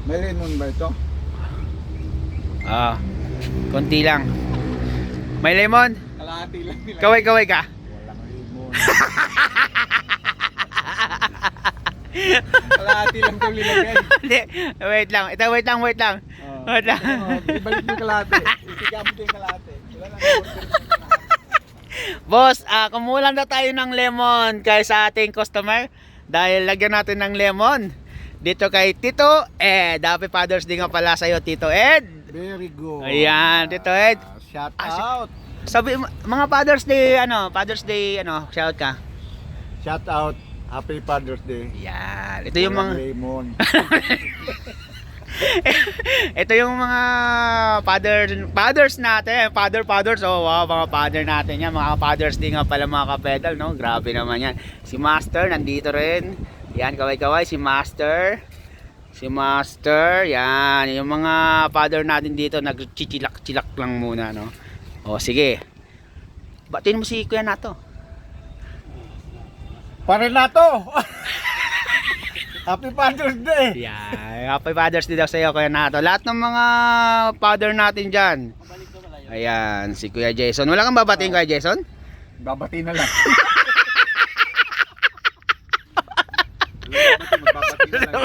May lemon ba ito? Ah, konti lang. May lemon? Kalahati lang nila. Kaway-kaway ka? Walang lemon. Kalahati lang daw nilagay. Hindi, wait lang. Ito, wait lang. Wait lang. Ibalik mo yung kalahati. Isigaw mo yung kalahati. Wala lang yung kalahati. Boss, kumulang na tayo ng lemon kay sa ating customer. Dahil lagyan natin ng lemon dito kay Tito Ed. Happy Father's Day nga pala sa'yo, Tito Ed. Very good. Ayan, Tito Ed. Shout out. Sabi, mga Father's Day, shout ka. Shout out. Happy Father's Day. Yan. Ito yung mga Walang lemon. ito yung mga fathers natin. Fathers. Oh, wow, mga father natin yan. Mga Father's Day nga pala mga kapedal, no? Grabe naman yan. Si Master nandito rin. Yan, kaway-kaway si Master. Yan, yung mga father natin dito nagchichilak-chilak lang muna, no? Oh, sige. Batiin mo si Kuya Nato. Pare na to. Happy Father's Day. Yan, Happy Father's Day daw sa iyo, Kuya Nato. Lahat ng mga father natin dyan. Ayan, si Kuya Jason. Wala kang babatiin, Kuya Jason? Babati na lang. Babati na lang.